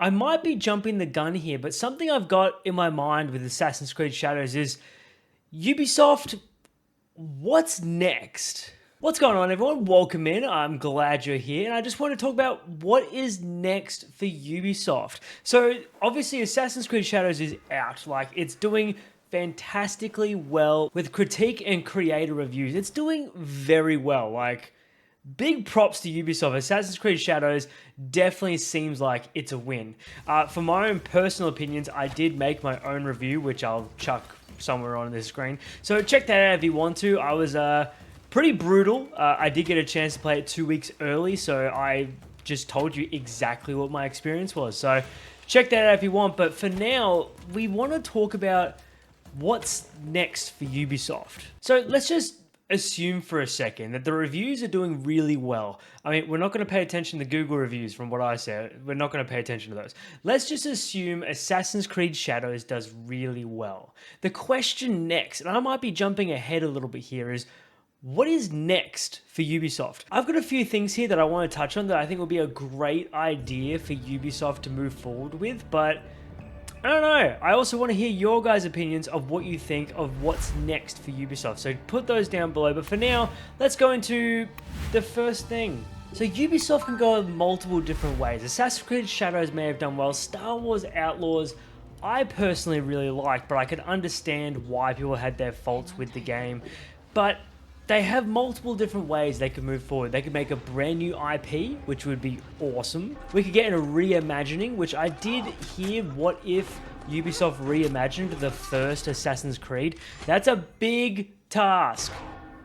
I might be jumping the gun here, but something I've got in my mind with Assassin's Creed Shadows is Ubisoft, what's next? What's going on, everyone? Welcome in. I'm glad you're here, and I just want to talk about what is next for Ubisoft. So, obviously, Assassin's Creed Shadows is out. Like, it's doing fantastically well with critique and creator reviews. It's doing very well. Like, big props to Ubisoft. Assassin's Creed Shadows definitely seems like it's a win. For my own personal opinions, I did make my own review, which I'll chuck somewhere on this screen. So check that out if you want to. I was pretty brutal. I did get a chance to play it 2 weeks early, so I just told you exactly what my experience was. So check that out if you want. But for now, we want to talk about what's next for Ubisoft. So let's just assume for a second that the reviews are doing really well. I mean, we're not going to pay attention to Google reviews from what I said. We're not going to pay attention to those. Let's just assume Assassin's Creed Shadows does really well. The question next, and I might be jumping ahead a little bit here, is what is next for Ubisoft? I've got a few things here that I want to touch on that I think will be a great idea for Ubisoft to move forward with, but I don't know. I also want to hear your guys' opinions of what you think of what's next for Ubisoft. So put those down below. But for now, let's go into the first thing. So Ubisoft can go in multiple different ways. Assassin's Creed Shadows may have done well. Star Wars Outlaws, I personally really liked, but I could understand why people had their faults with the game. But they have multiple different ways they could move forward. They could make a brand new IP, which would be awesome. We could get in a reimagining, which I did hear, what if Ubisoft reimagined the first Assassin's Creed? That's a big task,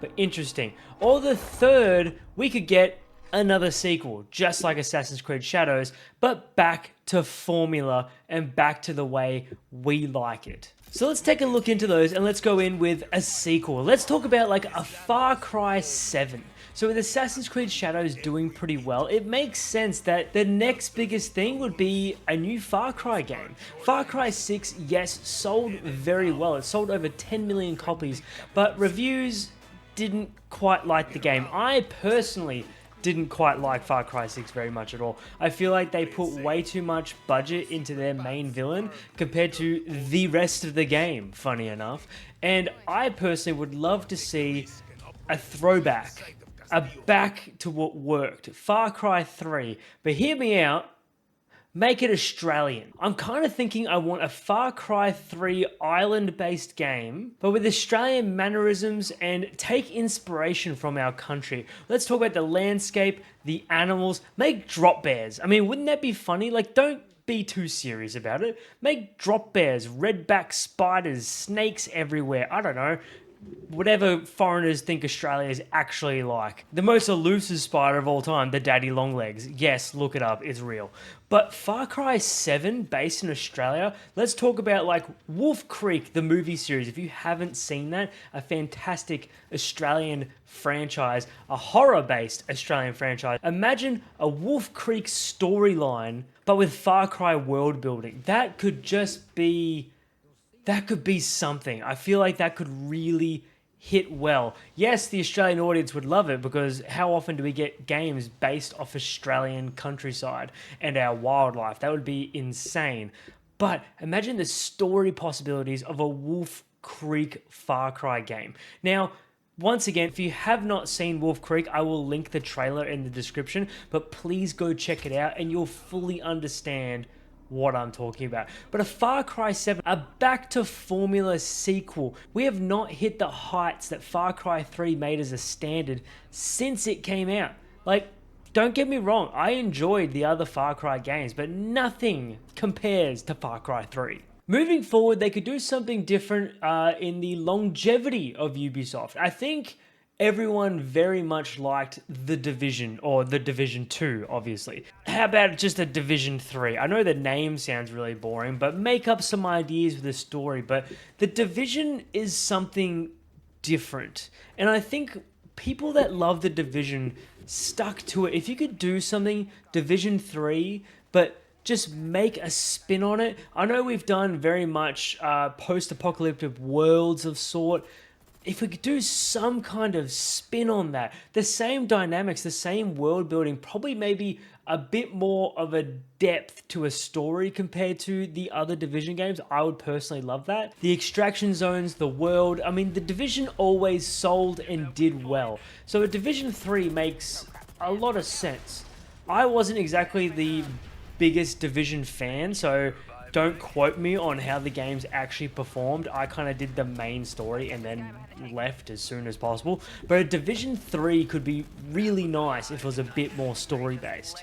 but interesting. Or the third, we could get another sequel, just like Assassin's Creed Shadows, but back to formula and back to the way we like it. So let's take a look into those and let's go in with a sequel. Let's talk about like a Far Cry 7. So with Assassin's Creed Shadows doing pretty well, it makes sense that the next biggest thing would be a new Far Cry game. Far Cry 6, yes, sold very well. It sold over 10 million copies, but reviews didn't quite like the game. I personally didn't quite like Far Cry 6 very much at all. I feel like they put way too much budget into their main villain compared to the rest of the game, funny enough. And I personally would love to see a throwback, a back to what worked. Far Cry 3. But hear me out. Make it Australian. I'm kind of thinking I want a Far Cry 3 island-based game, but with Australian mannerisms and take inspiration from our country. Let's talk about the landscape, the animals, make drop bears. I mean, wouldn't that be funny? Like, don't be too serious about it. Make drop bears, redback spiders, snakes everywhere. I don't know. Whatever foreigners think Australia is actually like. The most elusive spider of all time, the daddy longlegs. Yes, look it up, it's real. But Far Cry 7, based in Australia, let's talk about like Wolf Creek, the movie series. If you haven't seen that, a fantastic Australian franchise, a horror-based Australian franchise. Imagine a Wolf Creek storyline, but with Far Cry world building. That could be something. I feel like that could really hit well. Yes, the Australian audience would love it because how often do we get games based off Australian countryside and our wildlife? That would be insane. But imagine the story possibilities of a Wolf Creek Far Cry game. Now, once again, if you have not seen Wolf Creek, I will link the trailer in the description, but please go check it out and you'll fully understand what I'm talking about. But a Far Cry 7, a back to formula sequel. We have not hit the heights that Far Cry 3 made as a standard since it came out. Like, don't get me wrong, I enjoyed the other Far Cry games, but nothing compares to Far Cry 3. Moving forward, they could do something different in the longevity of Ubisoft. I think everyone very much liked The Division, or The Division 2, obviously. How about just a Division 3? I know the name sounds really boring, but make up some ideas with the story. But The Division is something different. And I think people that love The Division stuck to it. If you could do something Division 3, but just make a spin on it. I know we've done very much post-apocalyptic worlds of sort, if we could do some kind of spin on that, the same dynamics, the same world building, probably maybe a bit more of a depth to a story compared to the other Division games, I would personally love that. The extraction zones, the world, I mean, the Division always sold and did well. So a Division 3 makes a lot of sense. I wasn't exactly the biggest Division fan, so don't quote me on how the games actually performed. I kind of did the main story and then left as soon as possible. But a Division 3 could be really nice if it was a bit more story-based.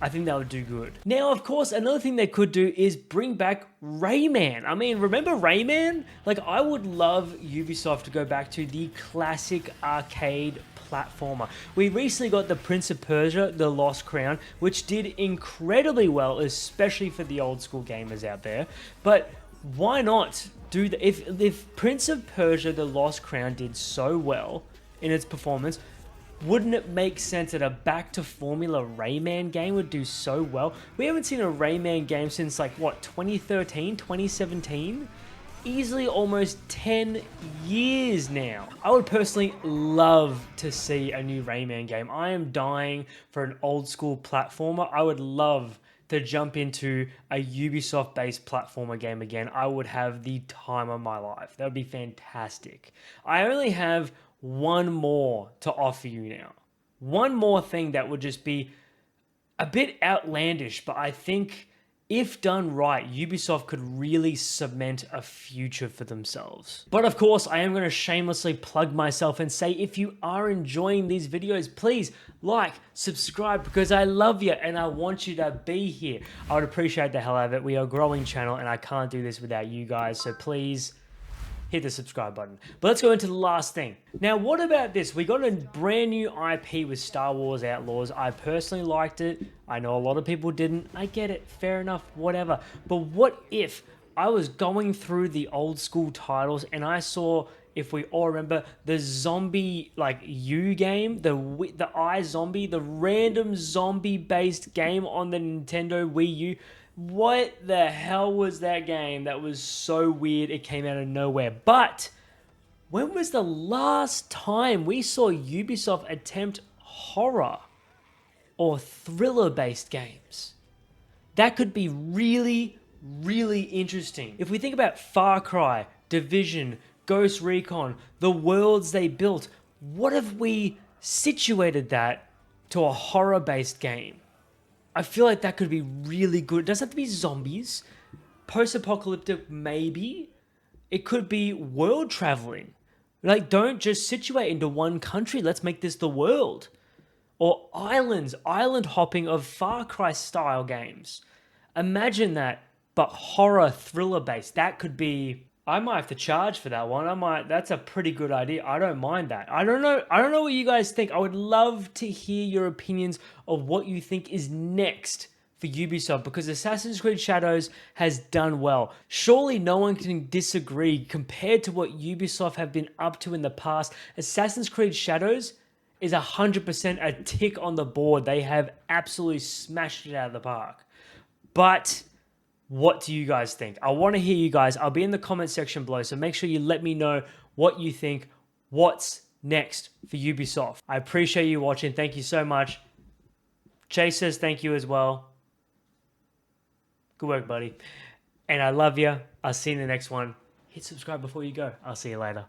I think that would do good. Now, of course, another thing they could do is bring back Rayman. I mean, remember Rayman? Like, I would love Ubisoft to go back to the classic arcade platformer. We recently got the Prince of Persia, The Lost Crown, which did incredibly well, especially for the old school gamers out there. But why not do that? If Prince of Persia, The Lost Crown did so well in its performance, wouldn't it make sense that a back to formula Rayman game would do so well? We haven't seen a Rayman game since like what, 2013, 2017? Easily almost 10 years now. I would personally love to see a new Rayman game. I am dying for an old school platformer. I would love to jump into a Ubisoft based platformer game again. I would have the time of my life. That would be fantastic. I only have one more to offer you now. One more thing that would just be a bit outlandish, but I think if done right, Ubisoft could really cement a future for themselves. But of course, I am going to shamelessly plug myself and say, if you are enjoying these videos, please like, subscribe, because I love you and I want you to be here. I would appreciate the hell out of it. We are a growing channel and I can't do this without you guys. So please hit the subscribe button. But let's go into the last thing. Now, what about this? We got a brand new IP with Star Wars Outlaws. I personally liked it. I know a lot of people didn't. I get it. Fair enough. Whatever. But what if I was going through the old school titles and I saw, if we all remember, the zombie, like, U game, the iZombie, the random zombie-based game on the Nintendo Wii U. What the hell was that game? That was so weird. It came out of nowhere. But when was the last time we saw Ubisoft attempt horror or thriller-based games? That could be really, really interesting. If we think about Far Cry, Division, Ghost Recon, the worlds they built, what if we situated that to a horror-based game? I feel like that could be really good. It doesn't have to be zombies. Post-apocalyptic, maybe. It could be world traveling. Like, don't just situate into one country. Let's make this the world. Or islands, island hopping of Far Cry style games. Imagine that, but horror thriller based. That could be, I might have to charge for that one. That's a pretty good idea. I don't mind that. I don't know what you guys think. I would love to hear your opinions of what you think is next for Ubisoft, because Assassin's Creed Shadows has done well. Surely no one can disagree. Compared to what Ubisoft have been up to in the past, Assassin's Creed Shadows is 100% a tick on the board. They have absolutely smashed it out of the park. But what do you guys think? I want to hear you guys. I'll be in the comment section below, so make sure you let me know what you think. What's next for Ubisoft? I appreciate you watching. Thank you so much. Chase says thank you as well. Good work, buddy. And I love you. I'll see you in the next one. Hit subscribe before you go. I'll see you later.